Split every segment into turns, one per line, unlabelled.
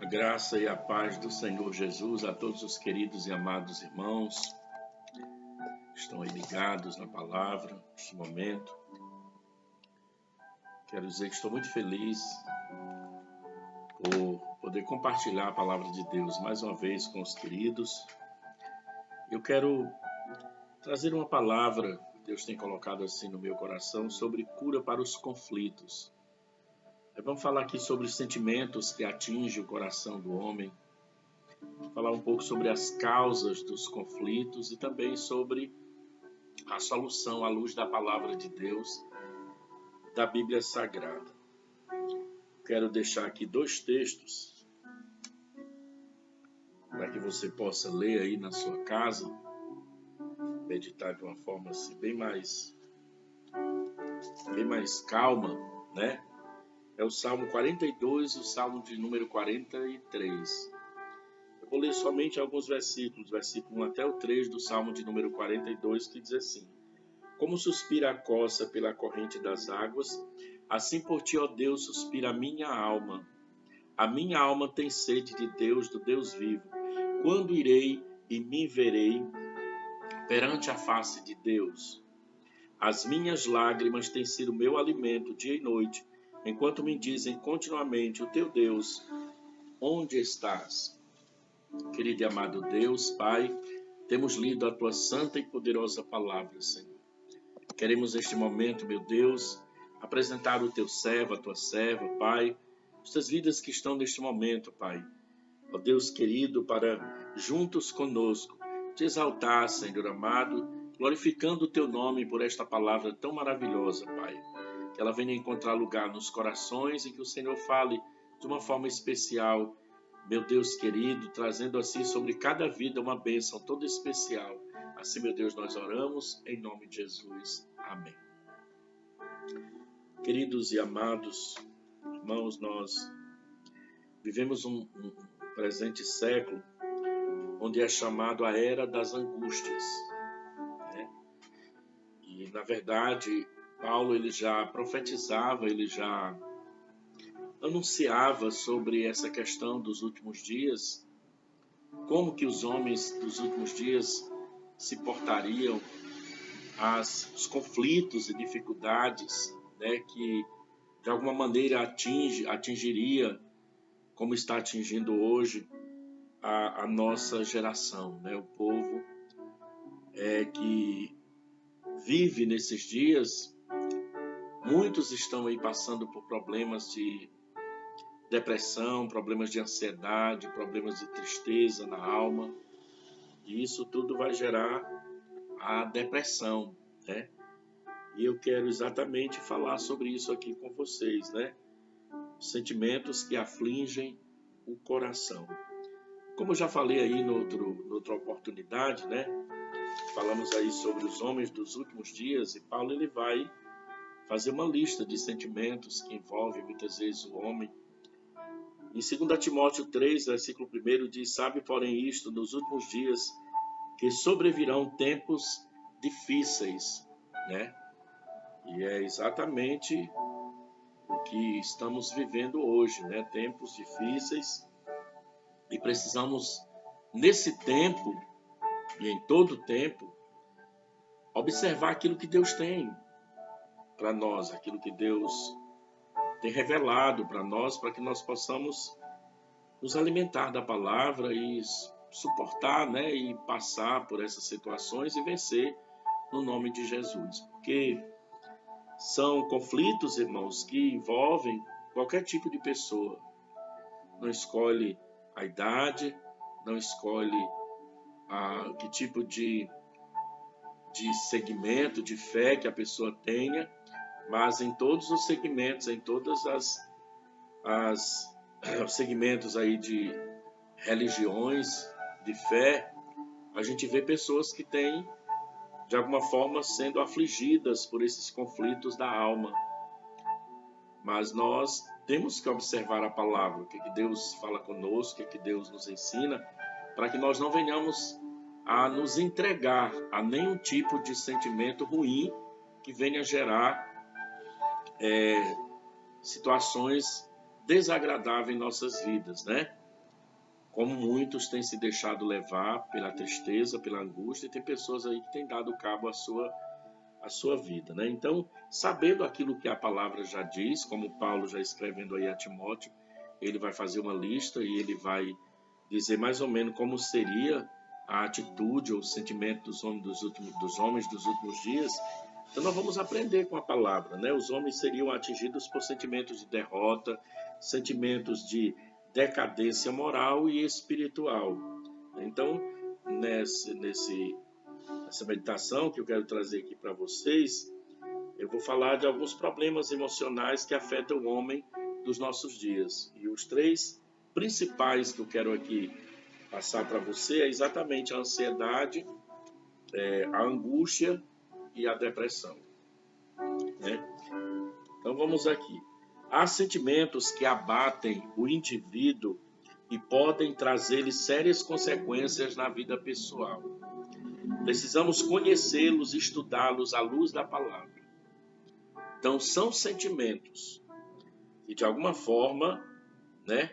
A graça e a paz do Senhor Jesus a todos os queridos e amados irmãos que estão aí ligados na palavra neste momento. Quero dizer que estou muito feliz por poder compartilhar a palavra de Deus mais uma vez com os queridos. Eu quero trazer uma palavra que Deus tem colocado assim no meu coração sobre cura para os conflitos. Vamos falar aqui sobre os sentimentos que atingem o coração do homem, falar um pouco sobre as causas dos conflitos e também sobre a solução à luz da palavra de Deus, da Bíblia Sagrada. Quero deixar aqui dois textos para que você possa ler aí na sua casa, meditar de uma forma assim, bem mais calma, né? É o Salmo 42 e o Salmo de número 43. Eu vou ler somente alguns versículos, versículo 1 até o 3 do Salmo de número 42, que diz assim: Como suspira a coça pela corrente das águas, assim por ti, ó Deus, suspira a minha alma. A minha alma tem sede de Deus, do Deus vivo. Quando irei e me verei perante a face de Deus? As minhas lágrimas têm sido meu alimento dia e noite, enquanto me dizem continuamente: o teu Deus, onde estás? Querido e amado Deus, Pai, temos lido a tua santa e poderosa palavra, Senhor. Queremos neste momento, meu Deus, apresentar o teu servo, a tua serva, Pai, estas vidas que estão neste momento, Pai. Ó Deus querido, para juntos conosco te exaltar, Senhor amado, glorificando o teu nome por esta palavra tão maravilhosa, Pai. Que ela venha encontrar lugar nos corações e que o Senhor fale de uma forma especial, meu Deus querido, trazendo assim sobre cada vida uma bênção toda especial. Assim, meu Deus, nós oramos em nome de Jesus. Amém. Queridos e amados irmãos, nós vivemos um presente século onde é chamado a Era das Angústias, né? E, na verdade, Paulo ele já profetizava, ele já anunciava sobre essa questão dos últimos dias, como que os homens dos últimos dias se portariam, os conflitos e dificuldades, né, que de alguma maneira atingiria, como está atingindo hoje, a nossa geração, né, o povo que vive nesses dias. Muitos estão aí passando por problemas de depressão, problemas de ansiedade, problemas de tristeza na alma, e isso tudo vai gerar a depressão, né? E eu quero exatamente falar sobre isso aqui com vocês, né? Sentimentos que afligem o coração. Como eu já falei aí noutra oportunidade, né? Falamos aí sobre os homens dos últimos dias, e Paulo ele vai fazer uma lista de sentimentos que envolvem muitas vezes o homem. Em 2 Timóteo 3, versículo 1, diz: Sabe, porém, isto, nos últimos dias, que sobrevirão tempos difíceis, né? E é exatamente o que estamos vivendo hoje, né? Tempos difíceis, e precisamos, nesse tempo, e em todo tempo, observar aquilo que Deus tem para nós, aquilo que Deus tem revelado para nós, para que nós possamos nos alimentar da palavra e suportar, né, e passar por essas situações e vencer no nome de Jesus. Porque são conflitos, irmãos, que envolvem qualquer tipo de pessoa. Não escolhe a idade, não escolhe que tipo de segmento, de fé que a pessoa tenha, mas em todos os segmentos, em todas os segmentos aí de religiões, de fé, a gente vê pessoas que têm, de alguma forma, sendo afligidas por esses conflitos da alma. Mas nós temos que observar a palavra, o que Deus fala conosco, o que Deus nos ensina, para que nós não venhamos a nos entregar a nenhum tipo de sentimento ruim que venha gerar situações desagradáveis em nossas vidas, né? como muitos têm se deixado levar pela tristeza, pela angústia, e tem pessoas aí que têm dado cabo à sua vida, né? Então, sabendo aquilo que a palavra já diz, como Paulo já escrevendo aí a Timóteo, ele vai fazer uma lista e ele vai dizer mais ou menos como seria a atitude ou o sentimento dos homens dos últimos dias. Então nós vamos aprender com a palavra, né? Os homens seriam atingidos por sentimentos de derrota, sentimentos de decadência moral e espiritual. Então, nessa meditação que eu quero trazer aqui para vocês, eu vou falar de alguns problemas emocionais que afetam o homem dos nossos dias. E os três principais que eu quero aqui passar para você é exatamente a ansiedade, a angústia e a depressão, né? Então vamos aqui. Há sentimentos que abatem o indivíduo e podem trazer-lhe sérias consequências na vida pessoal. Precisamos conhecê-los e estudá-los à luz da palavra. Então são sentimentos que de alguma forma, né,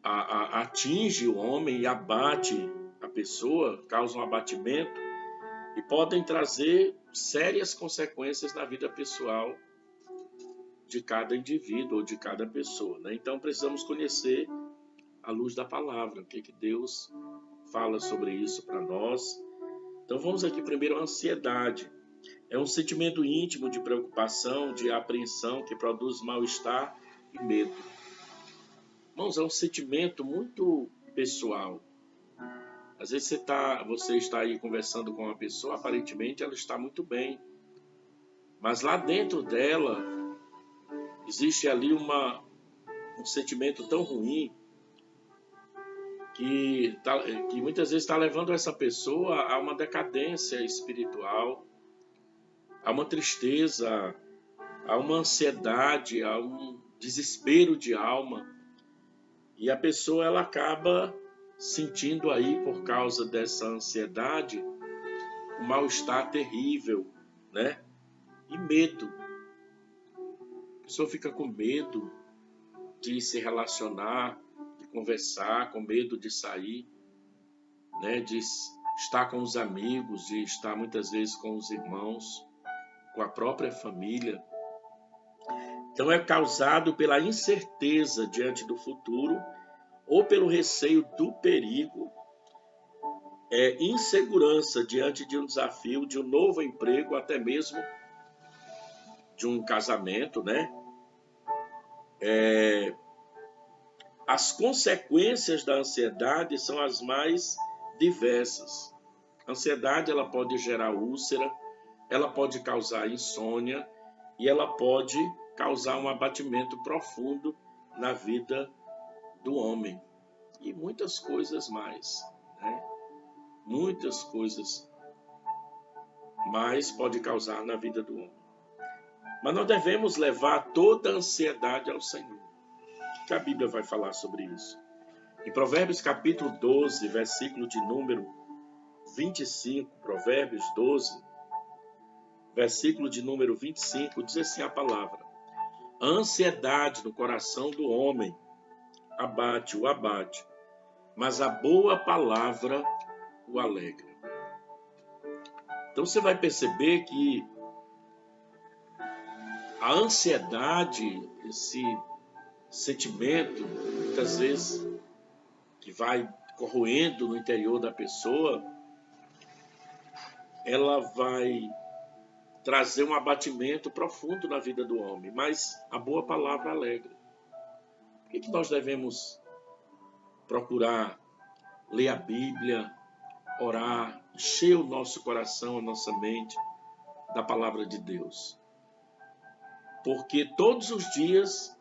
atinge o homem e abate a pessoa, causa um abatimento e podem trazer sérias consequências na vida pessoal de cada indivíduo ou de cada pessoa, né? Então precisamos conhecer à luz da palavra, o que Deus fala sobre isso para nós. Então vamos aqui primeiro a ansiedade. É um sentimento íntimo de preocupação, de apreensão que produz mal-estar e medo. Irmãos, é um sentimento muito pessoal. Às vezes você está aí conversando com uma pessoa, aparentemente ela está muito bem, mas lá dentro dela existe ali um sentimento tão ruim que muitas vezes está levando essa pessoa a uma decadência espiritual, a uma tristeza, a uma ansiedade, a um desespero de alma. E a pessoa ela acaba sentindo aí, por causa dessa ansiedade, um mal-estar terrível, né? E medo. A pessoa fica com medo de se relacionar, de conversar, com medo de sair, né? De estar com os amigos, de estar muitas vezes com os irmãos, com a própria família. Então é causado pela incerteza diante do futuro ou pelo receio do perigo, insegurança diante de um desafio, de um novo emprego, até mesmo de um casamento, né? As consequências da ansiedade são as mais diversas. A ansiedade ela pode gerar úlcera, ela pode causar insônia e ela pode causar um abatimento profundo na vida do homem. E muitas coisas mais, né? Muitas coisas mais pode causar na vida do homem. Mas nós devemos levar toda a ansiedade ao Senhor. O que a Bíblia vai falar sobre isso? Em Provérbios capítulo 12, versículo de número 25, Provérbios 12, versículo de número 25, diz assim a palavra: a ansiedade no coração do homem abate, mas a boa palavra o alegra. Então você vai perceber que a ansiedade, esse sentimento, muitas vezes, que vai corroendo no interior da pessoa, ela vai trazer um abatimento profundo na vida do homem, mas a boa palavra alegra. Por que nós devemos procurar ler a Bíblia, orar, encher o nosso coração, a nossa mente da palavra de Deus? Porque todos os dias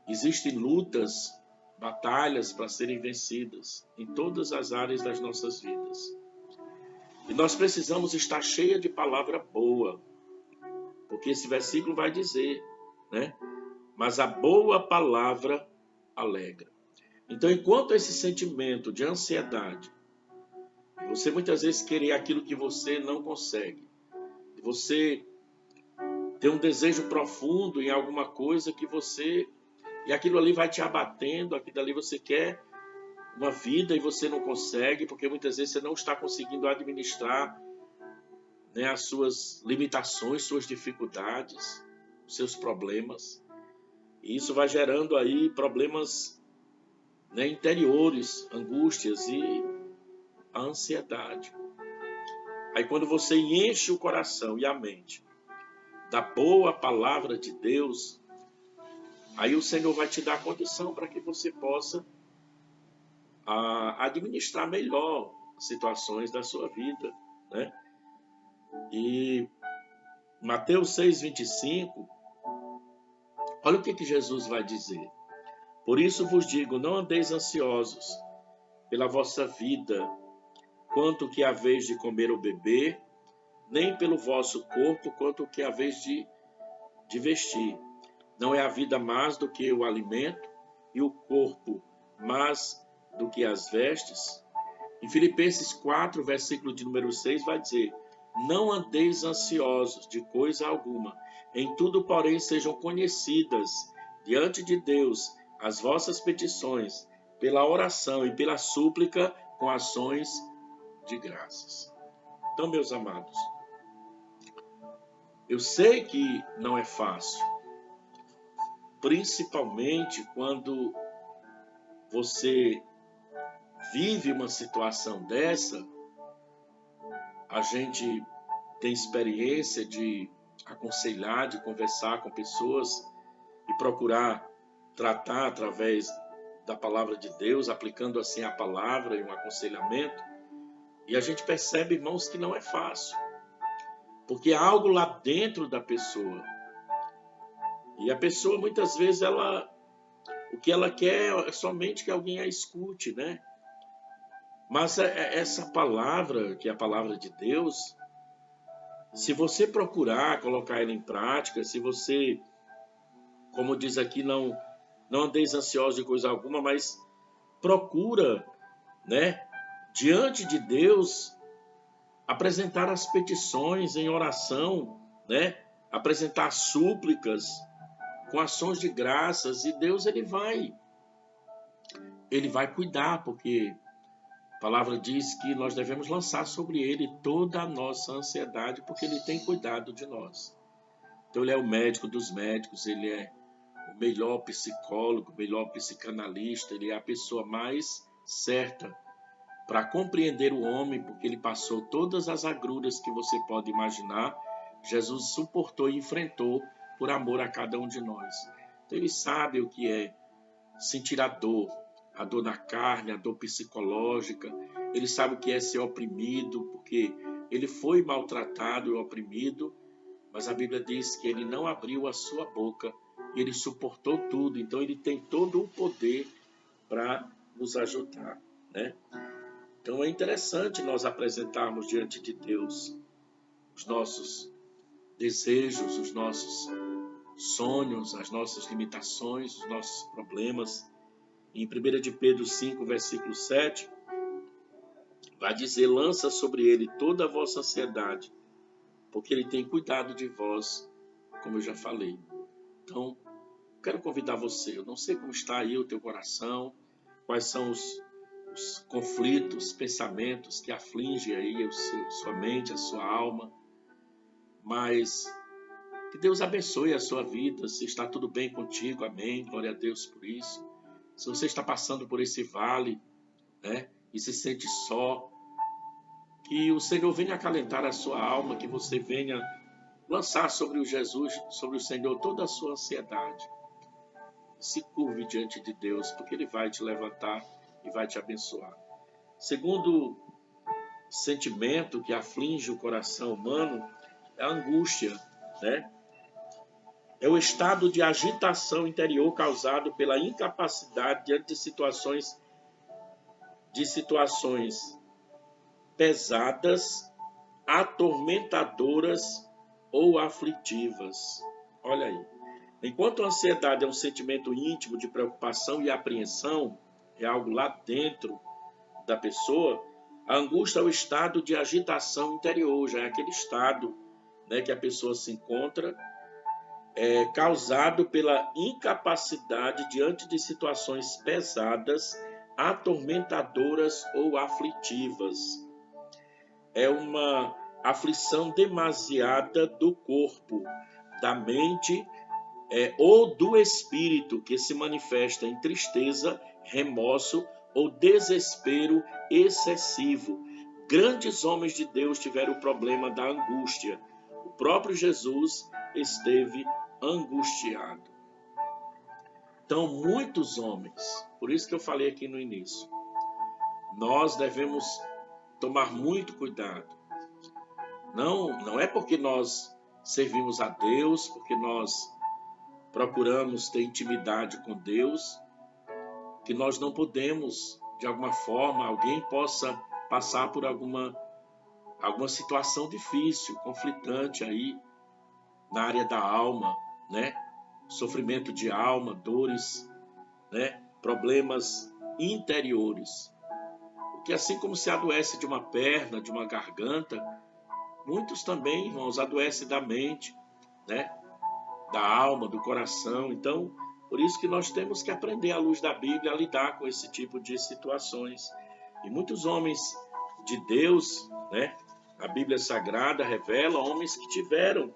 existem lutas, batalhas para serem vencidas em todas as áreas das nossas vidas. E nós precisamos estar cheia de palavra boa, porque esse versículo vai dizer, né? Mas a boa palavra alegra. Então, enquanto esse sentimento de ansiedade, você muitas vezes querer aquilo que você não consegue, você ter um desejo profundo em alguma coisa que você... E aquilo ali vai te abatendo, aquilo ali você quer uma vida e você não consegue, porque muitas vezes você não está conseguindo administrar, né, as suas limitações, suas dificuldades, os seus problemas. E isso vai gerando aí problemas, né, interiores, angústias e a ansiedade. Aí quando você enche o coração e a mente da boa palavra de Deus, aí o Senhor vai te dar condição para que você possa administrar melhor situações da sua vida, né? E Mateus 6,25, olha o que Jesus vai dizer. Por isso vos digo, não andeis ansiosos pela vossa vida, quanto que haveis de comer ou beber, nem pelo vosso corpo, quanto que haveis de vestir. Não é a vida mais do que o alimento, e o corpo mais do que as vestes? Em Filipenses 4, versículo de número 6, vai dizer: não andeis ansiosos de coisa alguma, em tudo, porém, sejam conhecidas diante de Deus as vossas petições, pela oração e pela súplica, com ações de graças. Então, meus amados, eu sei que não é fácil, principalmente quando você vive uma situação dessa. A gente tem experiência de aconselhar, de conversar com pessoas e procurar tratar através da palavra de Deus, aplicando assim a palavra e um aconselhamento. E a gente percebe, irmãos, que não é fácil, porque há algo lá dentro da pessoa. E a pessoa, muitas vezes, o que ela quer é somente que alguém a escute, né? Mas essa palavra, que é a palavra de Deus, se você procurar colocar ela em prática, se você, como diz aqui, não andeis ansiosos de coisa alguma, mas procura, né, diante de Deus, apresentar as petições em oração, né, apresentar súplicas com ações de graças, e Deus ele vai cuidar, porque a palavra diz que nós devemos lançar sobre ele toda a nossa ansiedade, porque ele tem cuidado de nós. Então ele é o médico dos médicos, ele é o melhor psicólogo, o melhor psicanalista, ele é a pessoa mais certa para compreender o homem, porque ele passou todas as agruras que você pode imaginar. Jesus suportou e enfrentou por amor a cada um de nós. Então ele sabe o que é sentir a dor na carne, a dor psicológica. Ele sabe o que é ser oprimido, porque ele foi maltratado e oprimido, mas a Bíblia diz que ele não abriu a sua boca, e ele suportou tudo. Então ele tem todo o poder para nos ajudar, né? Então é interessante nós apresentarmos diante de Deus os nossos desejos, os nossos sonhos, as nossas limitações, os nossos problemas. Em 1 de Pedro 5, versículo 7, vai dizer: lança sobre ele toda a vossa ansiedade, porque ele tem cuidado de vós, como eu já falei. Então, quero convidar você, eu não sei como está aí o teu coração, quais são os conflitos, pensamentos que afligem aí sua mente, a sua alma, mas que Deus abençoe a sua vida, se está tudo bem contigo, amém, glória a Deus por isso. Se você está passando por esse vale, né, e se sente só, que o Senhor venha acalentar a sua alma, que você venha lançar sobre o Jesus, sobre o Senhor, toda a sua ansiedade. Se curve diante de Deus, porque Ele vai te levantar e vai te abençoar. Segundo sentimento que aflige o coração humano é a angústia, né? É o estado de agitação interior causado pela incapacidade diante de situações pesadas, atormentadoras ou aflitivas. Olha aí. Enquanto a ansiedade é um sentimento íntimo de preocupação e apreensão, é algo lá dentro da pessoa, a angústia é o estado de agitação interior, já é aquele estado, né, que a pessoa se encontra, causado pela incapacidade diante de situações pesadas, atormentadoras ou aflitivas. É uma aflição demasiada do corpo, da mente ou do espírito, que se manifesta em tristeza, remorso ou desespero excessivo. Grandes homens de Deus tiveram o problema da angústia. O próprio Jesus esteve angustiado. Então, muitos homens, por isso que eu falei aqui no início, nós devemos tomar muito cuidado. Não é porque nós servimos a Deus, porque nós procuramos ter intimidade com Deus, que nós não podemos, de alguma forma, alguém possa passar por alguma situação difícil, conflitante aí na área da alma, né? Sofrimento de alma, dores, né? Problemas interiores. Porque assim como se adoece de uma perna, de uma garganta, muitos também, irmãos, adoecem da mente, né? Da alma, do coração. Então, por isso que nós temos que aprender à luz da Bíblia a lidar com esse tipo de situações. E muitos homens de Deus, né? A Bíblia Sagrada revela homens que tiveram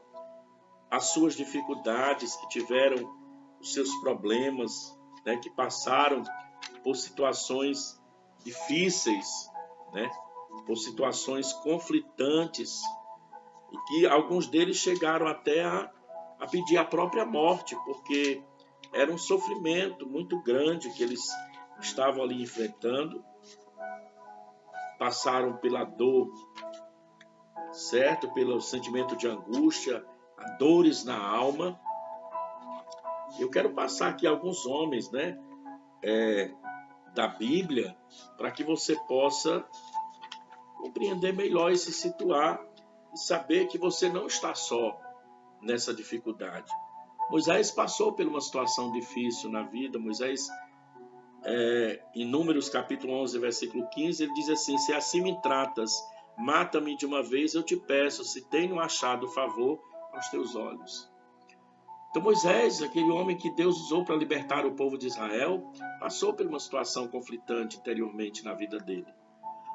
as suas dificuldades, que tiveram os seus problemas, né? Que passaram por situações difíceis, né? Por situações conflitantes, e que alguns deles chegaram até a pedir a própria morte, porque era um sofrimento muito grande que eles estavam ali enfrentando, passaram pela dor, certo? Pelo sentimento de angústia, dores na alma. Eu quero passar aqui alguns homens, né, da Bíblia, para que você possa compreender melhor e se situar e saber que você não está só nessa dificuldade. Moisés passou por uma situação difícil na vida. Moisés, em Números capítulo 11, versículo 15, ele diz assim: se assim me tratas, mata-me de uma vez, eu te peço, se tenho achado favor aos teus olhos. Então Moisés, aquele homem que Deus usou para libertar o povo de Israel, passou por uma situação conflitante interiormente na vida dele.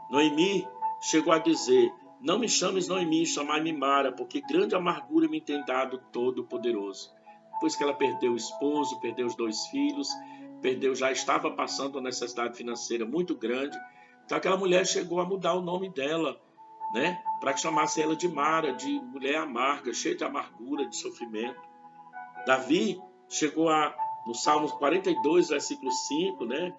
Noemi chegou a dizer: não me chames Noemi, chamai-me Mara, porque grande amargura me tem dado Todo-Poderoso. Depois que ela perdeu o esposo, perdeu os 2 filhos, já estava passando uma necessidade financeira muito grande. Então aquela mulher chegou a mudar o nome dela, né, para que chamasse ela de Mara, de mulher amarga, cheia de amargura, de sofrimento. Davi chegou no Salmo 42, versículo 5, né,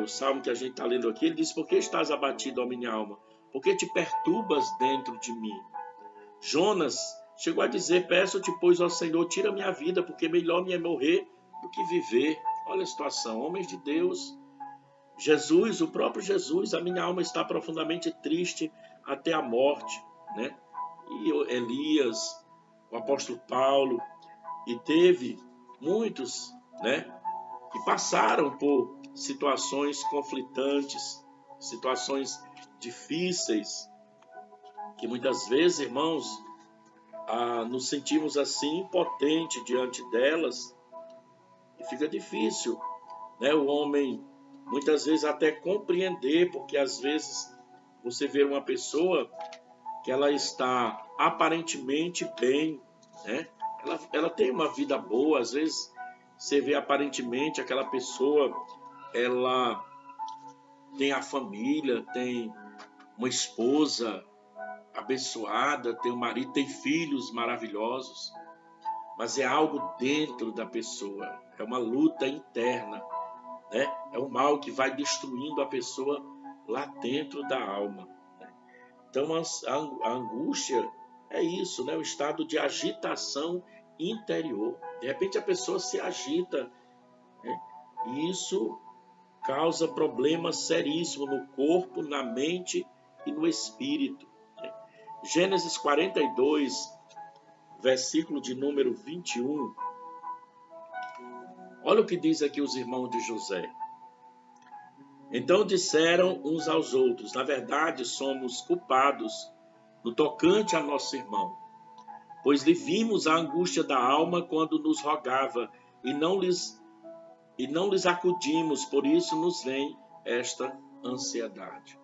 o salmo que a gente está lendo aqui, ele diz: por que estás abatido, ó minha alma? Por que te perturbas dentro de mim? Jonas chegou a dizer: peço-te, pois, ao Senhor, tira minha vida, porque melhor me é morrer do que viver. Olha a situação, homens de Deus. Jesus, o próprio Jesus: a minha alma está profundamente triste até a morte, né? E Elias, o apóstolo Paulo, e teve muitos, né, que passaram por situações conflitantes, situações difíceis, que muitas vezes, irmãos, nos sentimos assim impotentes diante delas, e fica difícil, né, o homem muitas vezes até compreender, porque às vezes você vê uma pessoa que ela está aparentemente bem, né? Ela tem uma vida boa, às vezes você vê aparentemente aquela pessoa, ela tem a família, tem uma esposa abençoada, tem um marido, tem filhos maravilhosos, mas é algo dentro da pessoa, é uma luta interna, né? É um mal que vai destruindo a pessoa lá dentro da alma, né? Então a angústia é isso, né? O estado de agitação interior. De repente a pessoa se agita, né? E isso causa problemas seríssimos no corpo, na mente e no espírito. Gênesis 42, versículo de número 21. Olha o que diz aqui os irmãos de José. Então disseram uns aos outros: na verdade somos culpados no tocante a nosso irmão, pois lhe vimos a angústia da alma quando nos rogava, e e não lhes acudimos, por isso nos vem esta ansiedade.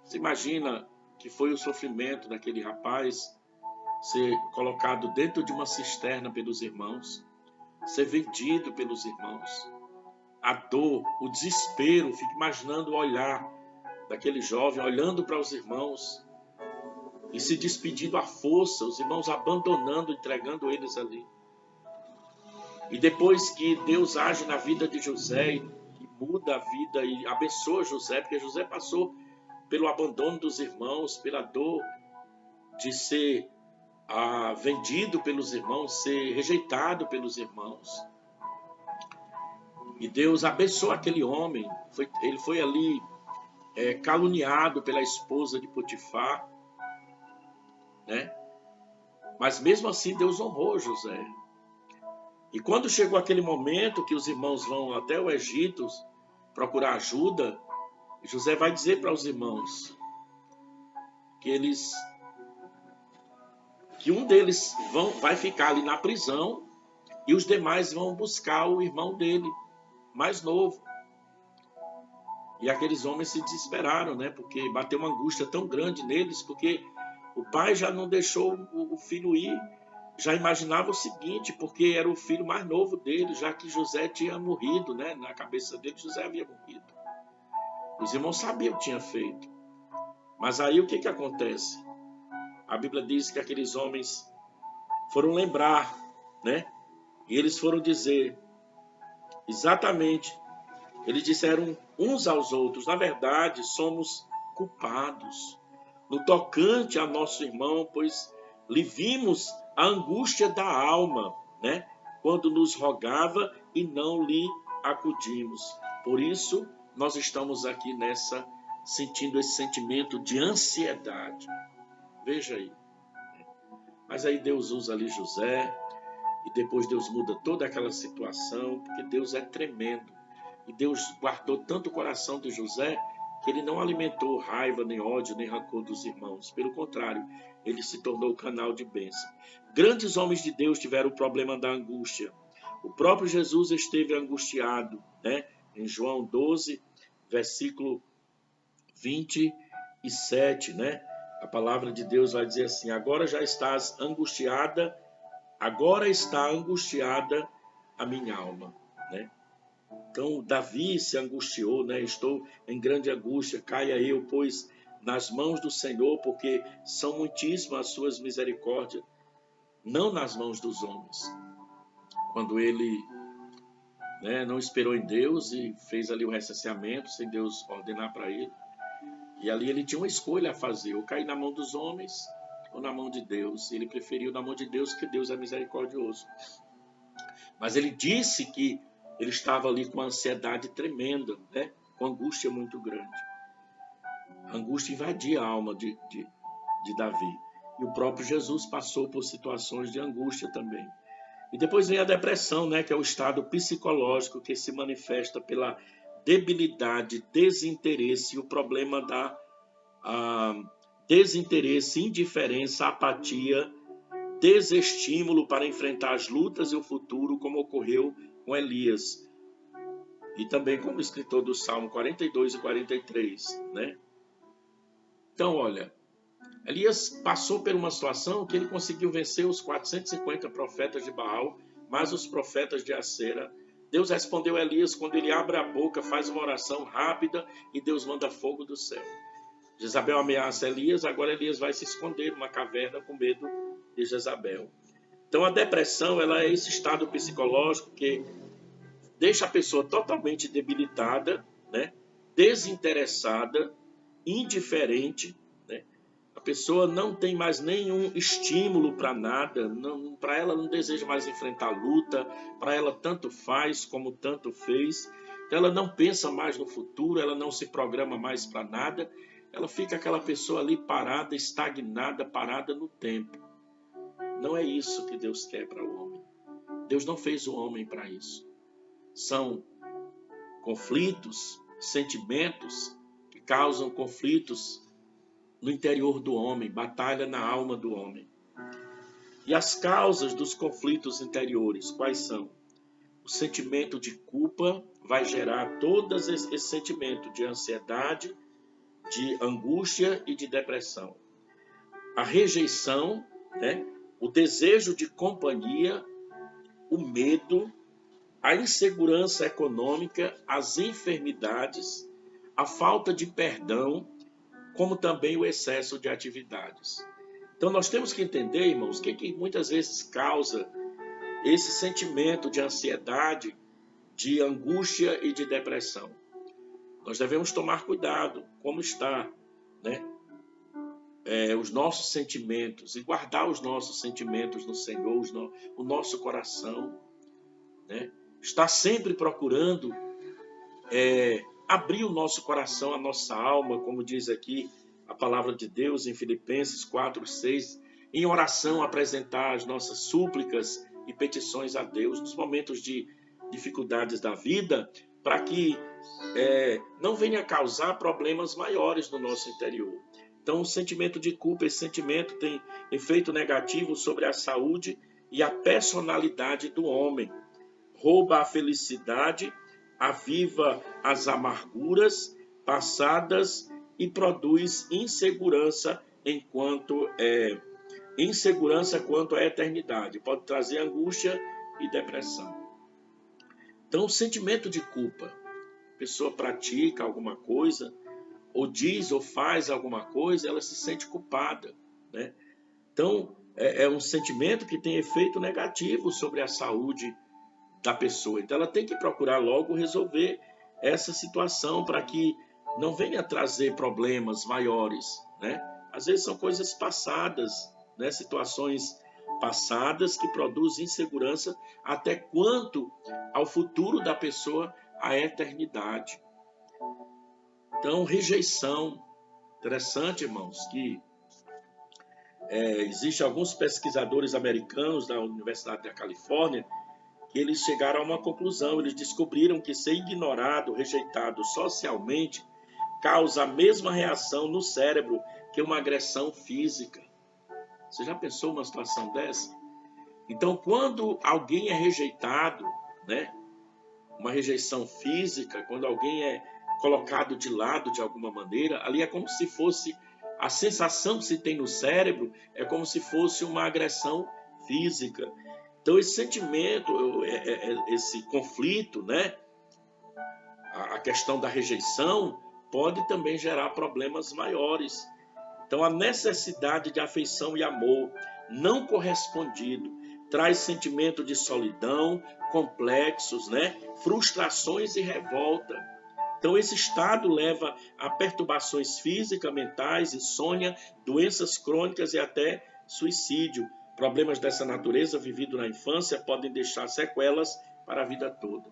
Você imagina que foi o sofrimento daquele rapaz ser colocado dentro de uma cisterna pelos irmãos, ser vendido pelos irmãos. A dor, o desespero, fico imaginando o olhar daquele jovem, olhando para os irmãos e se despedindo à força, os irmãos abandonando, entregando eles ali. E depois que Deus age na vida de José e muda a vida e abençoa José, porque José passou pelo abandono dos irmãos, pela dor de ser vendido pelos irmãos, ser rejeitado pelos irmãos. E Deus abençoou aquele homem. Ele foi ali caluniado pela esposa de Potifar, né? Mas mesmo assim Deus honrou José. E quando chegou aquele momento que os irmãos vão até o Egito procurar ajuda, José vai dizer para os irmãos que um deles vai ficar ali na prisão e os demais vão buscar o irmão dele, mais novo. E aqueles homens se desesperaram, né? Porque bateu uma angústia tão grande neles, porque o pai já não deixou o filho ir, já imaginava o seguinte, porque era o filho mais novo dele, já que José tinha morrido, né? Na cabeça dele, José havia morrido. Os irmãos sabiam o que tinha feito. Mas aí o que acontece? A Bíblia diz que aqueles homens foram lembrar, né? E eles foram dizer exatamente, eles disseram uns aos outros, na verdade, somos culpados no tocante a nosso irmão, pois lhe vimos a angústia da alma, né? Quando nos rogava e não lhe acudimos. Por isso, nós estamos aqui sentindo esse sentimento de ansiedade. Veja aí. Mas aí Deus usa ali José, e depois Deus muda toda aquela situação, porque Deus é tremendo. E Deus guardou tanto o coração de José que ele não alimentou raiva, nem ódio, nem rancor dos irmãos. Pelo contrário, ele se tornou canal de bênção. Grandes homens de Deus tiveram o problema da angústia. O próprio Jesus esteve angustiado, né? Em João 12, versículo 27, né? A palavra de Deus vai dizer assim: agora está angustiada a minha alma, né? Então Davi se angustiou, né? Estou em grande angústia, caia eu, pois, nas mãos do Senhor, porque são muitíssimas as suas misericórdias, não nas mãos dos homens. Quando ele, né, não esperou em Deus e fez ali o recenseamento, sem Deus ordenar para ele, e ali ele tinha uma escolha a fazer, ou cair na mão dos homens ou na mão de Deus. Ele preferiu na mão de Deus, porque Deus é misericordioso. Mas ele disse que ele estava ali com ansiedade tremenda, né? Com angústia muito grande. A angústia invadia a alma de Davi. E o próprio Jesus passou por situações de angústia também. E depois vem a depressão, né? Que é o estado psicológico que se manifesta pela debilidade, desinteresse e o problema da desinteresse, indiferença, apatia, desestímulo para enfrentar as lutas e o futuro, como ocorreu com Elias. E também como escritor do Salmo 42 e 43, né? Então, olha, Elias passou por uma situação que ele conseguiu vencer os 450 profetas de Baal, mais os profetas de Acera. Deus respondeu a Elias quando ele abre a boca, faz uma oração rápida e Deus manda fogo do céu. Jezabel ameaça Elias, agora Elias vai se esconder numa caverna com medo de Jezabel. Então a depressão, ela é esse estado psicológico que deixa a pessoa totalmente debilitada, né? Desinteressada, indiferente, né? A pessoa não tem mais nenhum estímulo para nada, para ela não deseja mais enfrentar a luta, para ela tanto faz como tanto fez. Então ela não pensa mais no futuro, ela não se programa mais para nada, ela fica aquela pessoa ali parada, estagnada, parada no tempo. Não é isso que Deus quer para o homem. Deus não fez o homem para isso. São conflitos, sentimentos que causam conflitos no interior do homem, batalha na alma do homem. E as causas dos conflitos interiores, quais são? o sentimento de culpa vai gerar todos esse sentimento de ansiedade, de angústia e de depressão. A rejeição, né? O desejo de companhia, o medo, a insegurança econômica, as enfermidades, a falta de perdão, como também o excesso de atividades. Então nós temos que entender, irmãos, o que muitas vezes causa esse sentimento de ansiedade, de angústia e de depressão. Nós devemos tomar cuidado como está, né? Os nossos sentimentos e guardar os nossos sentimentos no Senhor, o nosso coração, né? Estar sempre procurando abrir o nosso coração, a nossa alma, como diz aqui a palavra de Deus em Filipenses 4:6, em oração apresentar as nossas súplicas e petições a Deus nos momentos de dificuldades da vida, para que não venha causar problemas maiores no nosso interior. Então, o sentimento de culpa, esse sentimento tem efeito negativo sobre a saúde e a personalidade do homem. Rouba a felicidade, aviva as amarguras passadas e produz insegurança quanto à eternidade. Pode trazer angústia e depressão. Então, o sentimento de culpa, a pessoa pratica alguma coisa, ou diz ou faz alguma coisa, ela se sente culpada, né? Então, é um sentimento que tem efeito negativo sobre a saúde da pessoa. Então, ela tem que procurar logo resolver essa situação para que não venha trazer problemas maiores, né? Às vezes são coisas passadas, né? Situações passadas que produzem insegurança até quanto ao futuro da pessoa, a eternidade. Então, rejeição. Interessante, irmãos, que existem alguns pesquisadores americanos da Universidade da Califórnia que eles chegaram a uma conclusão. Eles descobriram que ser ignorado, rejeitado socialmente, causa a mesma reação no cérebro que uma agressão física. Você já pensou numa situação dessa? Então, quando alguém é rejeitado, né, uma rejeição física, quando alguém é colocado de lado de alguma maneira, ali é como se fosse, a sensação que se tem no cérebro é como se fosse uma agressão física. Então, esse sentimento, esse conflito, né, a questão da rejeição, pode também gerar problemas maiores. Então, a necessidade de afeição e amor não correspondido traz sentimento de solidão, complexos, né? Frustrações e revolta. Então, esse estado leva a perturbações físicas, mentais, insônia, doenças crônicas e até suicídio. Problemas dessa natureza vividos na infância podem deixar sequelas para a vida toda.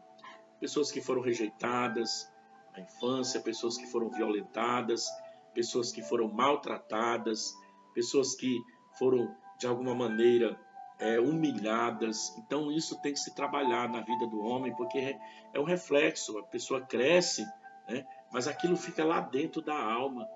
Pessoas que foram rejeitadas na infância, pessoas que foram violentadas, pessoas que foram maltratadas, pessoas que foram, de alguma maneira, humilhadas. Então, isso tem que se trabalhar na vida do homem, porque é um reflexo. A pessoa cresce, né? Mas aquilo fica lá dentro da alma.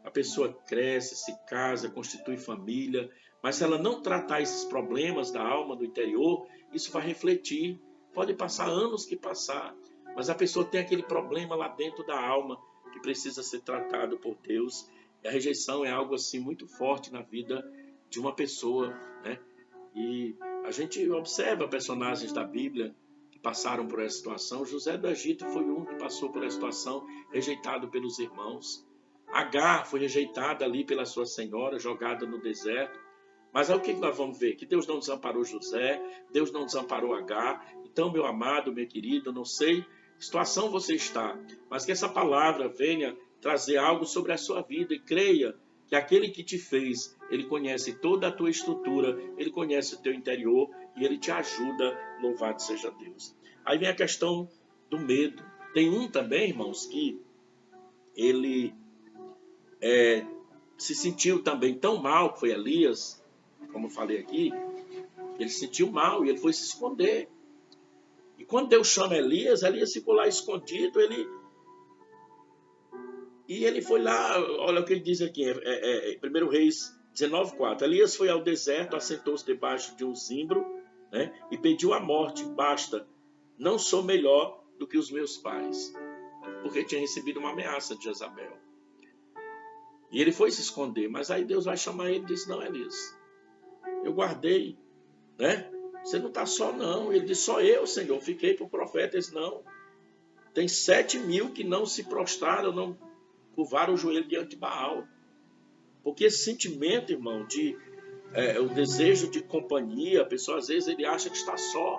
A pessoa cresce, se casa, constitui família, mas se ela não tratar esses problemas da alma, do interior, isso vai refletir. Pode passar anos que passar, mas a pessoa tem aquele problema lá dentro da alma que precisa ser tratado por Deus. E a rejeição é algo assim muito forte na vida de uma pessoa, né? E a gente observa personagens da Bíblia que passaram por essa situação. José do Egito foi um que passou por essa situação, rejeitado pelos irmãos. Agar foi rejeitada ali pela sua senhora, jogada no deserto. Mas aí o que nós vamos ver? Que Deus não desamparou José, Deus não desamparou Agar. Então, meu amado, meu querido, eu não sei que situação você está, mas que essa palavra venha trazer algo sobre a sua vida e creia que aquele que te fez, ele conhece toda a tua estrutura, ele conhece o teu interior e ele te ajuda, louvado seja Deus. Aí vem a questão do medo. Tem um também, irmãos, que ele se sentiu também tão mal, que foi Elias, como eu falei aqui, ele se sentiu mal e ele foi se esconder. E quando Deus chama Elias, Elias ficou lá escondido, e ele foi lá, olha o que ele diz aqui, 1 Reis 19:4. Elias foi ao deserto, assentou-se debaixo de um zimbro, né, e pediu a morte. Basta, não sou melhor do que os meus pais, porque tinha recebido uma ameaça de Jezabel. E ele foi se esconder, mas aí Deus vai chamar ele e disse: não, Elias, eu guardei, né? Você não está só, não. Ele disse: só eu, Senhor, fiquei para o profeta. Ele disse: não, tem 7.000 que não se prostraram, não curvaram o joelho diante de Baal. Porque esse sentimento, irmão, de o desejo de companhia, a pessoa às vezes ele acha que está só.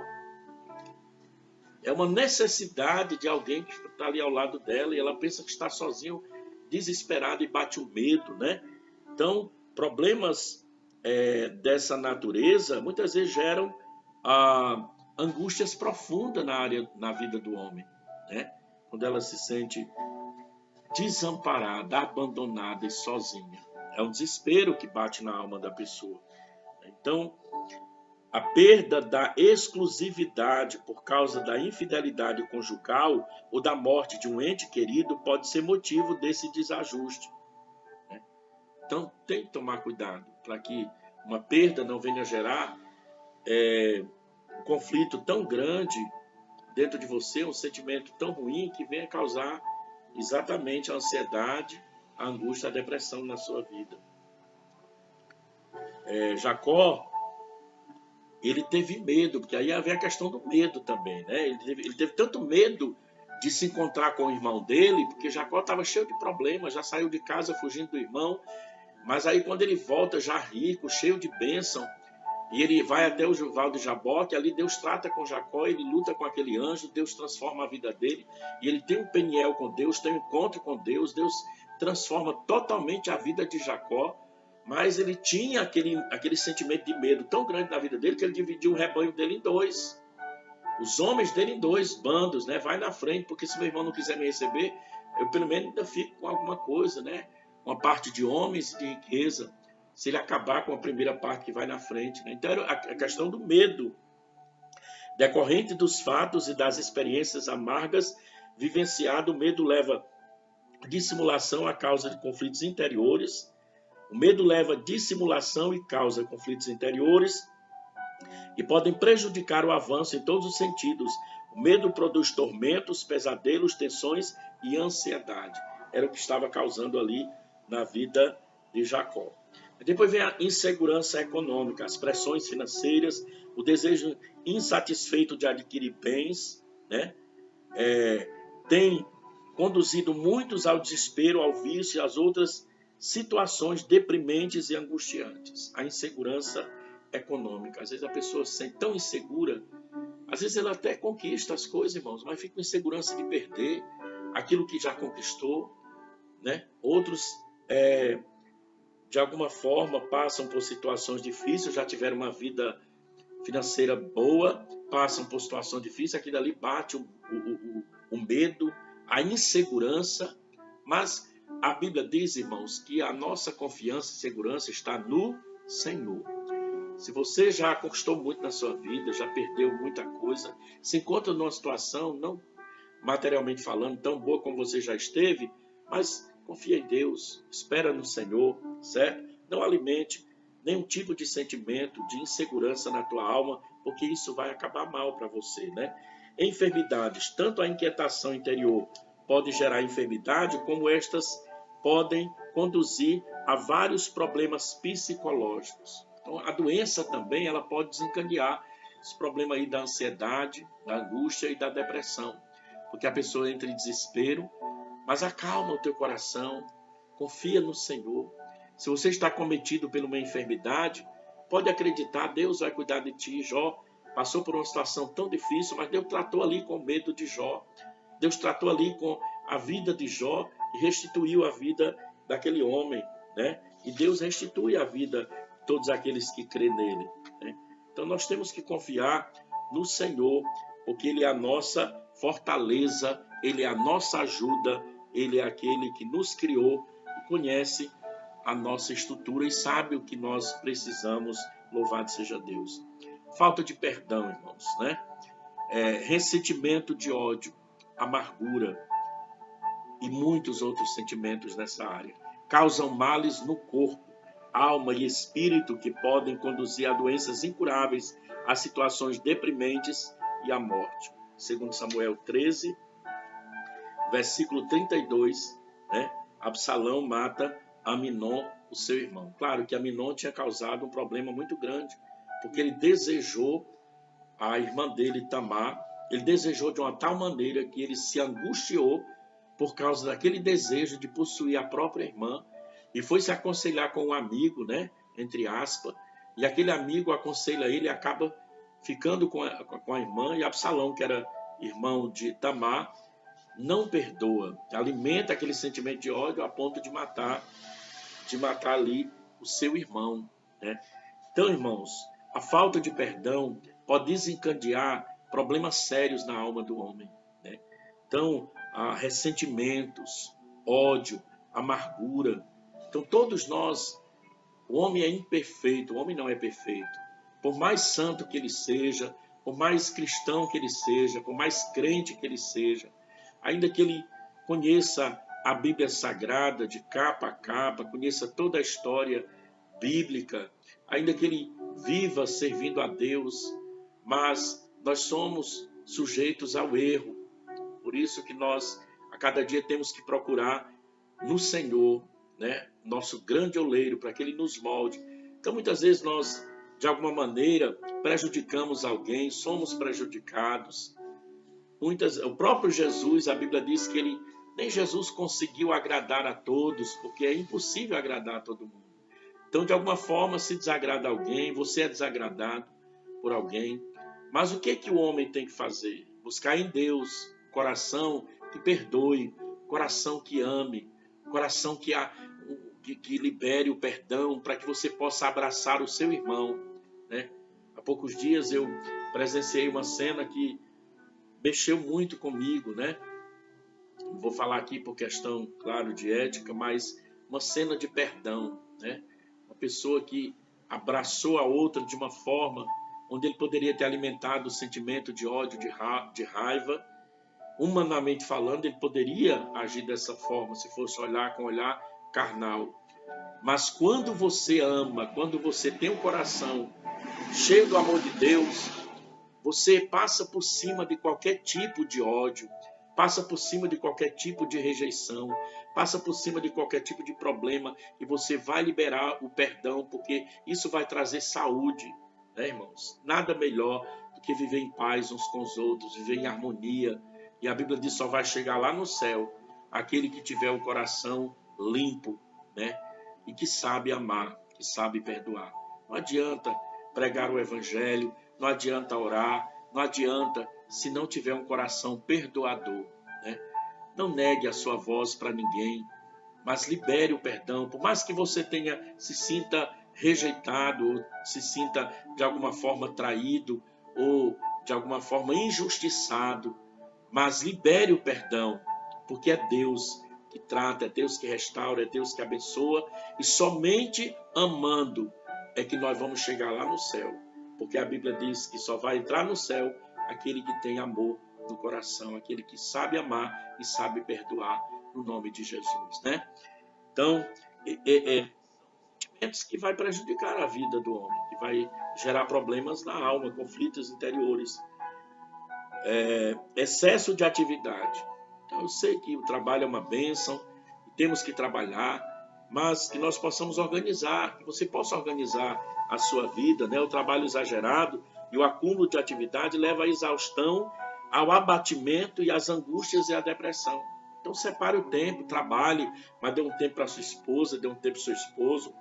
É uma necessidade de alguém que está ali ao lado dela e ela pensa que está sozinho, desesperado, e bate o medo, né? Então, problemas dessa natureza muitas vezes geram angústias profundas na vida do homem, né? Quando ela se sente desamparada, abandonada e sozinha. É um desespero que bate na alma da pessoa. Então, a perda da exclusividade por causa da infidelidade conjugal ou da morte de um ente querido pode ser motivo desse desajuste, né? Então, tem que tomar cuidado para que uma perda não venha gerar um conflito tão grande dentro de você, um sentimento tão ruim que venha causar exatamente a ansiedade, a angústia, a depressão na sua vida. Jacó, ele teve medo, porque aí havia a questão do medo também, né? Ele teve tanto medo de se encontrar com o irmão dele, porque Jacó estava cheio de problemas, já saiu de casa fugindo do irmão, mas aí quando ele volta já rico, cheio de bênção, e ele vai até o Val de Jaboque, ali Deus trata com Jacó, ele luta com aquele anjo, Deus transforma a vida dele, e ele tem um Peniel com Deus, tem um encontro com Deus, Deus transforma totalmente a vida de Jacó, mas ele tinha aquele sentimento de medo tão grande na vida dele que ele dividiu o rebanho dele em dois. Os homens dele em dois bandos, né? Vai na frente, porque se meu irmão não quiser me receber, eu pelo menos ainda fico com alguma coisa, né? Uma parte de homens e de riqueza, se ele acabar com a primeira parte que vai na frente, né? Então, a questão do medo, decorrente dos fatos e das experiências amargas vivenciado, o medo leva dissimulação a causa de conflitos interiores. O medo leva a dissimulação e causa conflitos interiores que podem prejudicar o avanço em todos os sentidos. O medo produz tormentos, pesadelos, tensões e ansiedade. Era o que estava causando ali na vida de Jacó. Depois vem a insegurança econômica, as pressões financeiras, o desejo insatisfeito de adquirir bens, né? Tem conduzido muitos ao desespero, ao vício e às outras situações deprimentes e angustiantes. A insegurança econômica. Às vezes a pessoa se sente tão insegura, às vezes ela até conquista as coisas, irmãos, mas fica com insegurança de perder aquilo que já conquistou, né? Outros, de alguma forma, passam por situações difíceis, já tiveram uma vida financeira boa, passam por situação difícil, aquilo ali bate o medo, a insegurança, mas a Bíblia diz, irmãos, que a nossa confiança e segurança está no Senhor. Se você já conquistou muito na sua vida, já perdeu muita coisa, se encontra numa situação, não materialmente falando, tão boa como você já esteve, mas confia em Deus, espera no Senhor, certo? Não alimente nenhum tipo de sentimento de insegurança na tua alma, porque isso vai acabar mal para você, né? Enfermidades, tanto a inquietação interior pode gerar enfermidade, como estas podem conduzir a vários problemas psicológicos. Então, a doença também ela pode desencadear esse problema aí da ansiedade, da angústia e da depressão, porque a pessoa entra em desespero, mas acalma o teu coração, confia no Senhor. Se você está cometido por uma enfermidade, pode acreditar, Deus vai cuidar de ti. Jó passou por uma situação tão difícil, mas Deus tratou ali com o medo de Jó. Deus tratou ali com a vida de Jó e restituiu a vida daquele homem, né? E Deus restitui a vida de todos aqueles que crêem nele, né? Então nós temos que confiar no Senhor, porque Ele é a nossa fortaleza, Ele é a nossa ajuda, Ele é aquele que nos criou e conhece a nossa estrutura e sabe o que nós precisamos. Louvado seja Deus. Falta de perdão, irmãos, né? Ressentimento de ódio, amargura e muitos outros sentimentos nessa área causam males no corpo, alma e espírito que podem conduzir a doenças incuráveis, a situações deprimentes e à morte. segundo Samuel 13, versículo 32, né? Absalão mata Aminon, o seu irmão. Claro que Aminon tinha causado um problema muito grande, porque ele desejou a irmã dele, Tamar, ele desejou de uma tal maneira que ele se angustiou por causa daquele desejo de possuir a própria irmã, e foi se aconselhar com um amigo, né, entre aspas, e aquele amigo aconselha ele e acaba ficando com a irmã, e Absalão, que era irmão de Tamar, não perdoa, alimenta aquele sentimento de ódio a ponto de matar ali o seu irmão, né? Então, irmãos, a falta de perdão pode desencadear problemas sérios na alma do homem, né? Então, há ressentimentos, ódio, amargura. Então, todos nós, o homem é imperfeito, o homem não é perfeito. Por mais santo que ele seja, por mais cristão que ele seja, por mais crente que ele seja, ainda que ele conheça a Bíblia Sagrada de capa a capa, conheça toda a história bíblica, ainda que ele viva servindo a Deus, mas nós somos sujeitos ao erro. Por isso que nós, a cada dia, temos que procurar no Senhor, né, nosso grande oleiro, para que Ele nos molde. Então, muitas vezes nós, de alguma maneira, prejudicamos alguém, somos prejudicados. O próprio Jesus, a Bíblia diz que nem Jesus conseguiu agradar a todos, porque é impossível agradar a todo mundo. Então, de alguma forma, se desagrada alguém, você é desagradado por alguém. Mas o que o homem tem que fazer? Buscar em Deus coração que perdoe, coração que ame, coração que libere o perdão, para que você possa abraçar o seu irmão, né? Há poucos dias eu presenciei uma cena que mexeu muito comigo, né? Não vou falar aqui por questão, claro, de ética, mas uma cena de perdão, né? Uma pessoa que abraçou a outra de uma forma onde ele poderia ter alimentado o sentimento de ódio, de raiva. Humanamente falando, ele poderia agir dessa forma, se fosse olhar com olhar carnal. Mas quando você ama, quando você tem um coração cheio do amor de Deus, você passa por cima de qualquer tipo de ódio, passa por cima de qualquer tipo de rejeição, passa por cima de qualquer tipo de problema, e você vai liberar o perdão, porque isso vai trazer saúde, né, irmãos? Nada melhor do que viver em paz uns com os outros, viver em harmonia. E a Bíblia diz que só vai chegar lá no céu aquele que tiver o coração limpo, né? E que sabe amar, que sabe perdoar. Não adianta pregar o evangelho, não adianta orar, não adianta se não tiver um coração perdoador, né? Não negue a sua voz para ninguém, mas libere o perdão. Por mais que você se sinta rejeitado, ou se sinta de alguma forma traído, ou de alguma forma injustiçado, mas libere o perdão, porque é Deus que trata, é Deus que restaura, é Deus que abençoa, e somente amando é que nós vamos chegar lá no céu, porque a Bíblia diz que só vai entrar no céu aquele que tem amor no coração, aquele que sabe amar e sabe perdoar, no nome de Jesus, né? Então, sentimentos que vai prejudicar a vida do homem, que vai gerar problemas na alma, conflitos interiores. Excesso de atividade. Então, eu sei que o trabalho é uma bênção, temos que trabalhar, mas que nós possamos organizar, que você possa organizar a sua vida, né? O trabalho exagerado e o acúmulo de atividade leva à exaustão, ao abatimento e às angústias e à depressão. Então, separe o tempo, trabalhe, mas dê um tempo para sua esposa, dê um tempo para seu esposo,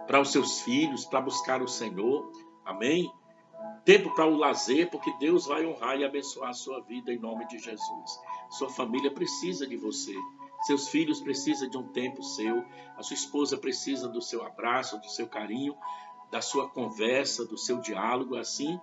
para os seus filhos, para buscar o Senhor. Amém? Tempo para o lazer, porque Deus vai honrar e abençoar a sua vida em nome de Jesus. Sua família precisa de você. Seus filhos precisam de um tempo seu. A sua esposa precisa do seu abraço, do seu carinho, da sua conversa, do seu diálogo, assim,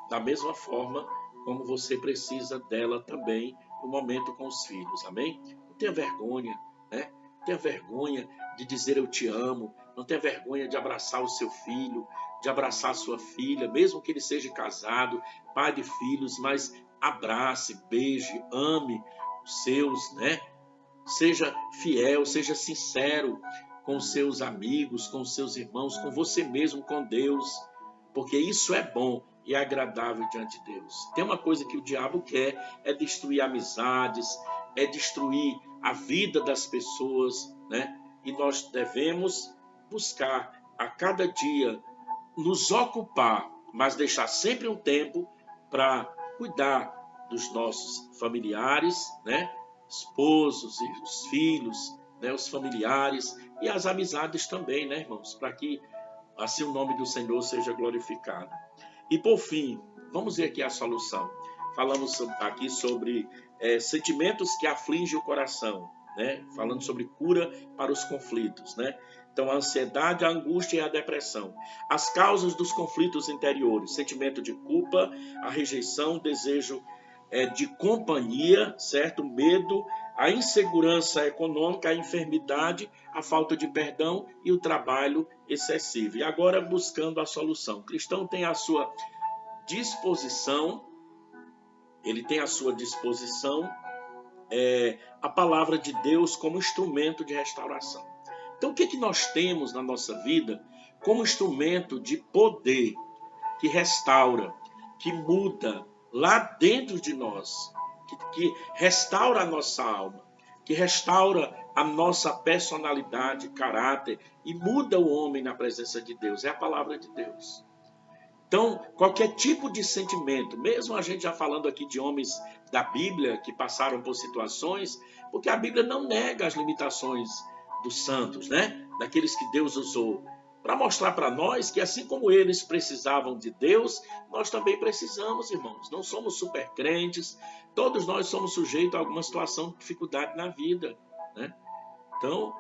da mesma forma como você precisa dela também no momento com os filhos. Amém? Não tenha vergonha, né? Não tenha vergonha de dizer eu te amo. Não tenha vergonha de abraçar o seu filho, de abraçar a sua filha, mesmo que ele seja casado, pai de filhos, mas abrace, beije, ame os seus, né? Seja fiel, seja sincero com os seus amigos, com os seus irmãos, com você mesmo, com Deus, porque isso é bom. e agradável diante de Deus. Tem uma coisa que o diabo quer, é destruir amizades, é destruir a vida das pessoas, né? E nós devemos buscar a cada dia nos ocupar, mas deixar sempre um tempo para cuidar dos nossos familiares, né? Esposos e os filhos, né? Os familiares e as amizades também, né, irmãos? Para que assim o nome do Senhor seja glorificado. E por fim, vamos ver aqui a solução. Falamos aqui sobre sentimentos que afligem o coração, né? Falando sobre cura para os conflitos, né? Então, a ansiedade, a angústia e a depressão. As causas dos conflitos interiores: sentimento de culpa, a rejeição, desejo de companhia, certo? Medo, a insegurança econômica, a enfermidade, a falta de perdão e o trabalho excessivo. E agora, buscando a solução. O cristão tem a sua disposição, ele tem à sua disposição a palavra de Deus como instrumento de restauração. Então, o que nós temos na nossa vida como instrumento de poder que restaura, que muda lá dentro de nós, que restaura a nossa alma, que restaura a nossa personalidade, caráter e muda o homem na presença de Deus? É a palavra de Deus. Então, qualquer tipo de sentimento, mesmo a gente já falando aqui de homens da Bíblia que passaram por situações, porque a Bíblia não nega as limitações dos santos, né? Daqueles que Deus usou, para mostrar para nós que assim como eles precisavam de Deus, nós também precisamos, irmãos. Não somos super crentes, todos nós somos sujeitos a alguma situação de dificuldade na vida, né? Então,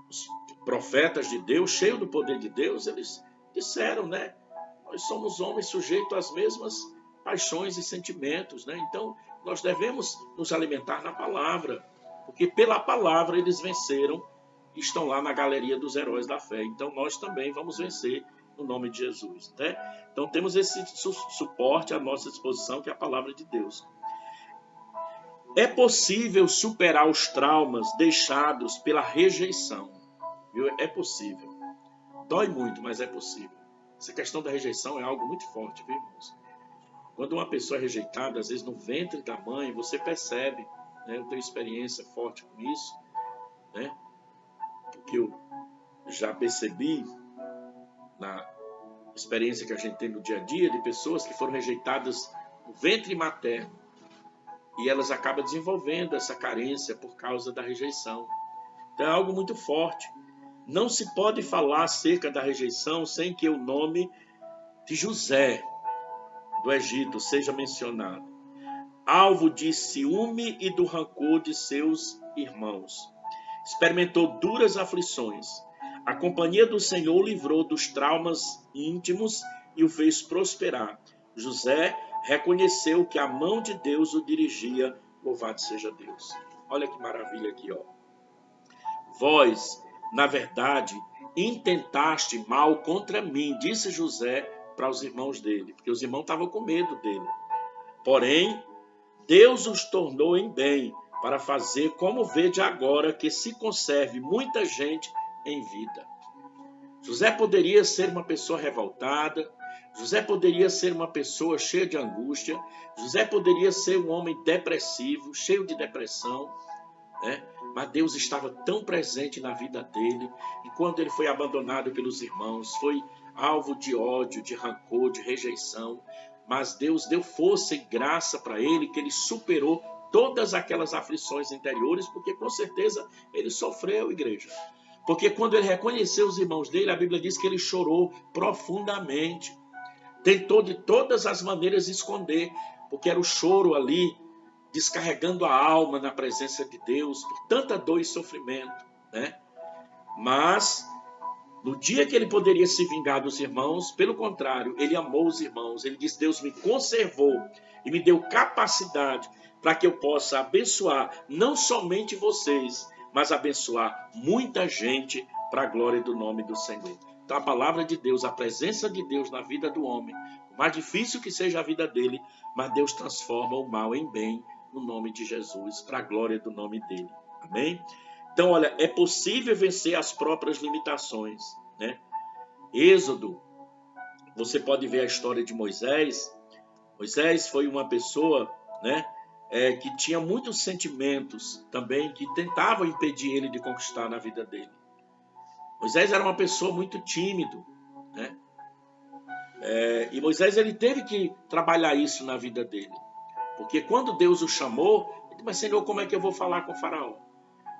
os profetas de Deus, cheios do poder de Deus, eles disseram, né? Nós somos homens sujeitos às mesmas paixões e sentimentos, né? Então, nós devemos nos alimentar na palavra, porque pela palavra eles venceram e estão lá na galeria dos heróis da fé. Então, nós também vamos vencer no nome de Jesus, né? Então, temos esse suporte à nossa disposição, que é a palavra de Deus. É possível superar os traumas deixados pela rejeição, viu? É possível. Dói muito, mas é possível. Essa questão da rejeição é algo muito forte, viu, irmãos? Quando uma pessoa é rejeitada, às vezes no ventre da mãe, você percebe, né? Eu tenho experiência forte com isso, né? Porque eu já percebi na experiência que a gente tem no dia a dia de pessoas que foram rejeitadas no ventre materno e elas acabam desenvolvendo essa carência por causa da rejeição. Então é algo muito forte. Não se pode falar acerca da rejeição sem que o nome de José do Egito seja mencionado. Alvo de ciúme e do rancor de seus irmãos. Experimentou duras aflições. A companhia do Senhor o livrou dos traumas íntimos e o fez prosperar. José reconheceu que a mão de Deus o dirigia. Louvado seja Deus. Olha que maravilha aqui, ó. Vós, na verdade, intentaste mal contra mim, disse José para os irmãos dele, porque os irmãos estavam com medo dele. Porém, Deus os tornou em bem, para fazer como vede agora, que se conserve muita gente em vida. José poderia ser uma pessoa revoltada, José poderia ser uma pessoa cheia de angústia, José poderia ser um homem depressivo, cheio de depressão, né? Mas Deus estava tão presente na vida dele, e quando ele foi abandonado pelos irmãos, foi alvo de ódio, de rancor, de rejeição, mas Deus deu força e graça para ele, que ele superou todas aquelas aflições interiores, porque com certeza ele sofreu, igreja. Porque quando ele reconheceu os irmãos dele, a Bíblia diz que ele chorou profundamente, tentou de todas as maneiras esconder, porque era o choro ali, descarregando a alma na presença de Deus, por tanta dor e sofrimento, né? Mas, no dia que ele poderia se vingar dos irmãos, pelo contrário, ele amou os irmãos. Ele disse: Deus me conservou e me deu capacidade para que eu possa abençoar não somente vocês, mas abençoar muita gente para a glória do nome do Senhor. Então, a palavra de Deus, a presença de Deus na vida do homem, por mais difícil que seja a vida dele, mas Deus transforma o mal em bem, no nome de Jesus, para a glória do nome dele. Amém? Então, olha, é possível vencer as próprias limitações, né? Êxodo você pode ver a história de Moisés. Moisés foi uma pessoa, né, que tinha muitos sentimentos também que tentavam impedir ele de conquistar na vida dele. Moisés era uma pessoa muito tímido, né? E Moisés ele teve que trabalhar isso na vida dele. Porque quando Deus o chamou, ele disse, mas Senhor, como é que eu vou falar com o faraó?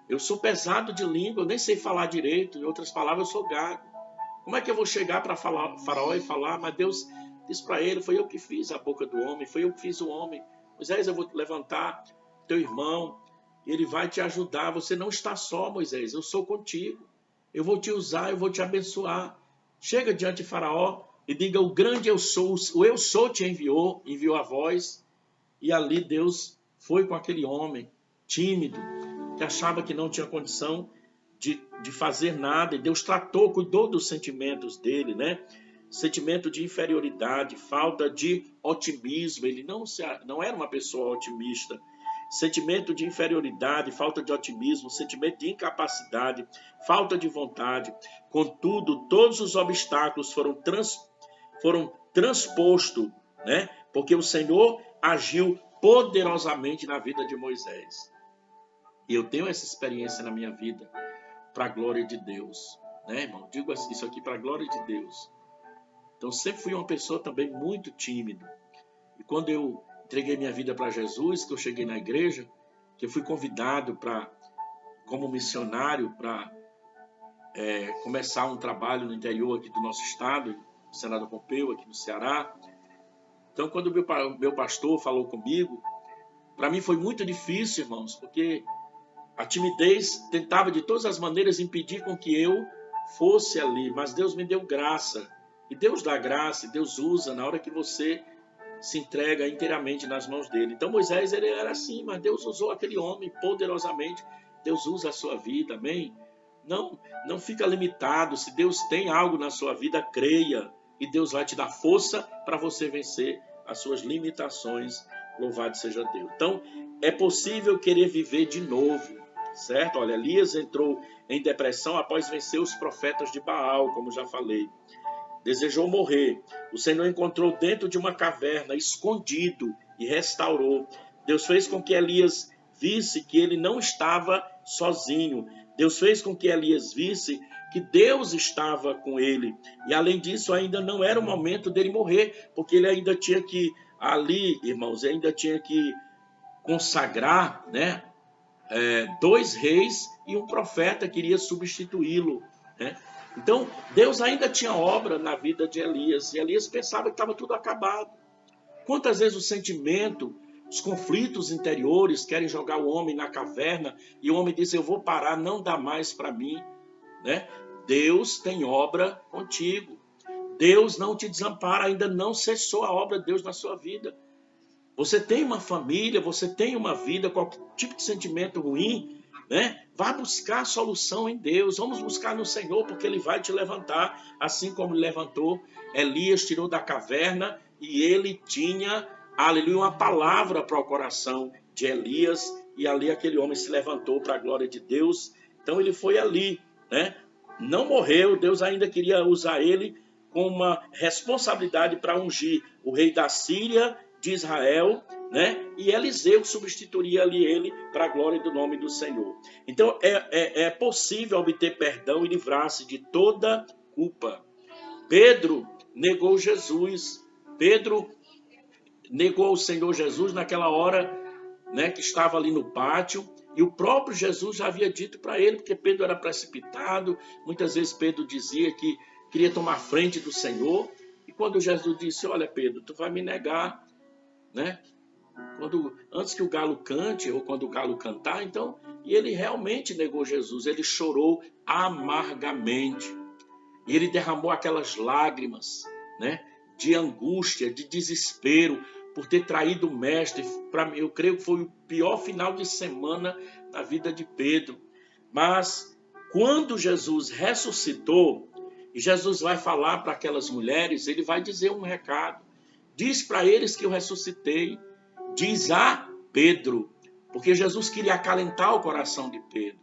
Eu sou pesado de língua, eu nem sei falar direito, em outras palavras, eu sou gago. Como é que eu vou chegar para o faraó e falar? Mas Deus disse para ele, foi eu que fiz a boca do homem, foi eu que fiz o homem. Moisés, eu vou levantar teu irmão, ele vai te ajudar, você não está só, Moisés, eu sou contigo. Eu vou te usar, eu vou te abençoar. Chega diante de faraó e diga, o grande eu sou, o eu sou te enviou a voz. E ali Deus foi com aquele homem tímido, que achava que não tinha condição de fazer nada. E Deus tratou, cuidou dos sentimentos dele, né? Sentimento de inferioridade, falta de otimismo. Ele não era uma pessoa otimista. Sentimento de inferioridade, falta de otimismo, sentimento de incapacidade, falta de vontade. Contudo, todos os obstáculos foram transpostos, né? Porque o Senhor agiu poderosamente na vida de Moisés. E eu tenho essa experiência na minha vida para a glória de Deus, né, irmão? Digo isso aqui para a glória de Deus. Então, sempre fui uma pessoa também muito tímida. E quando eu entreguei minha vida para Jesus, que eu cheguei na igreja, que eu fui convidado como missionário para começar um trabalho no interior aqui do nosso estado, no Senado Pompeu, aqui no Ceará. Então, quando o meu pastor falou comigo, para mim foi muito difícil, irmãos, porque a timidez tentava de todas as maneiras impedir com que eu fosse ali, mas Deus me deu graça. E Deus dá graça, e Deus usa na hora que você se entrega inteiramente nas mãos dele. Então Moisés ele era assim, mas Deus usou aquele homem poderosamente. Deus usa a sua vida, amém? Não fica limitado. Se Deus tem algo na sua vida, creia. E Deus vai te dar força para você vencer as suas limitações. Louvado seja Deus. Então, é possível querer viver de novo, certo? Olha, Elias entrou em depressão após vencer os profetas de Baal, como já falei. Desejou morrer. O Senhor encontrou dentro de uma caverna, escondido, e restaurou. Deus fez com que Elias visse que ele não estava sozinho. Deus fez com que Elias visse que Deus estava com ele. E além disso, ainda não era o momento dele morrer, porque ele ainda tinha que, ali, irmãos, ainda tinha que consagrar, né, 2 reis e um profeta que iria substituí-lo, né? Então, Deus ainda tinha obra na vida de Elias, e Elias pensava que estava tudo acabado. Quantas vezes o sentimento, os conflitos interiores querem jogar o homem na caverna, e o homem diz, eu vou parar, não dá mais para mim, né? Deus tem obra contigo. Deus não te desampara, ainda não cessou a obra de Deus na sua vida. Você tem uma família, você tem uma vida, qualquer tipo de sentimento ruim, né? Vá buscar a solução em Deus. Vamos buscar no Senhor, porque Ele vai te levantar, assim como Ele levantou Elias, tirou da caverna, e ele tinha, aleluia, uma palavra para o coração de Elias, e ali aquele homem se levantou para a glória de Deus. Então ele foi ali, né? Não morreu, Deus ainda queria usar ele com uma responsabilidade para ungir o rei da Síria, de Israel, né? E Eliseu substituiria ali ele para a glória do nome do Senhor. Então é possível obter perdão e livrar-se de toda culpa. Pedro negou Jesus. Pedro negou o Senhor Jesus naquela hora, né, que estava ali no pátio, e o próprio Jesus já havia dito para ele, porque Pedro era precipitado. Muitas vezes Pedro dizia que queria tomar frente do Senhor, e quando Jesus disse, olha Pedro, tu vai me negar, né? Antes que o galo cante, ou quando o galo cantar, então, e ele realmente negou Jesus, ele chorou amargamente, e ele derramou aquelas lágrimas, né, de angústia, de desespero, por ter traído o mestre. Para mim, eu creio que foi o pior final de semana na vida de Pedro. Mas, quando Jesus ressuscitou, e Jesus vai falar para aquelas mulheres, ele vai dizer um recado. Diz para eles que eu ressuscitei. Diz a Pedro. Porque Jesus queria acalentar o coração de Pedro.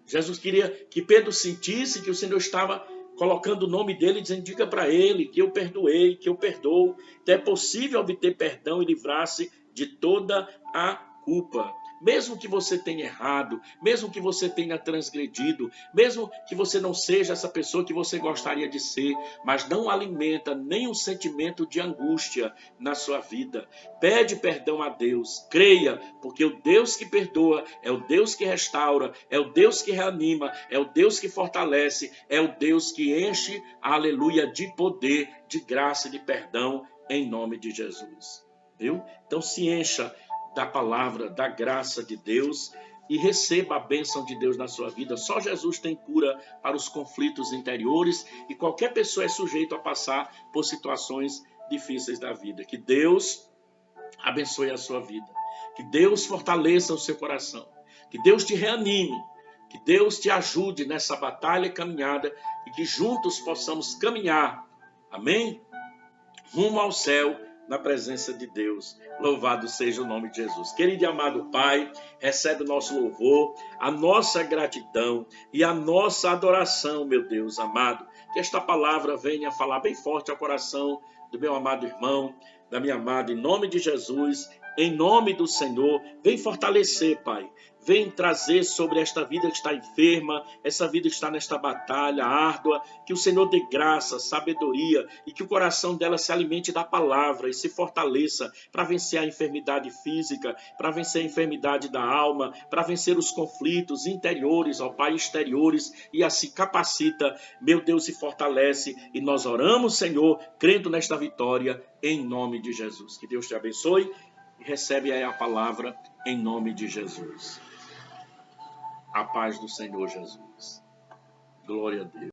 Jesus queria que Pedro sentisse que o Senhor estava colocando o nome dele, dizendo, diga para ele que eu perdoei, que eu perdoo. Então é possível obter perdão e livrar-se de toda a culpa. Mesmo que você tenha errado, mesmo que você tenha transgredido, mesmo que você não seja essa pessoa que você gostaria de ser, mas não alimenta nenhum sentimento de angústia na sua vida. Pede perdão a Deus, creia, porque o Deus que perdoa é o Deus que restaura, é o Deus que reanima, é o Deus que fortalece, é o Deus que enche, aleluia, de poder, de graça e de perdão, em nome de Jesus. Viu? Então se encha da palavra, da graça de Deus e receba a bênção de Deus na sua vida. Só Jesus tem cura para os conflitos interiores e qualquer pessoa é sujeito a passar por situações difíceis da vida. Que Deus abençoe a sua vida, que Deus fortaleça o seu coração, que Deus te reanime, que Deus te ajude nessa batalha e caminhada e que juntos possamos caminhar, amém? Rumo ao céu, na presença de Deus. Louvado seja o nome de Jesus. Querido e amado Pai, recebe o nosso louvor, a nossa gratidão e a nossa adoração, meu Deus amado. Que esta palavra venha falar bem forte ao coração do meu amado irmão, da minha amada, em nome de Jesus, em nome do Senhor. Vem fortalecer, Pai. Vem trazer sobre esta vida que está enferma, essa vida que está nesta batalha árdua, que o Senhor dê graça, sabedoria e que o coração dela se alimente da palavra e se fortaleça para vencer a enfermidade física, para vencer a enfermidade da alma, para vencer os conflitos interiores, ó Pai, exteriores, e assim capacita, meu Deus, e fortalece. E nós oramos, Senhor, crendo nesta vitória, em nome de Jesus. Que Deus te abençoe e recebe aí a palavra em nome de Jesus. A paz do Senhor Jesus. Glória a Deus.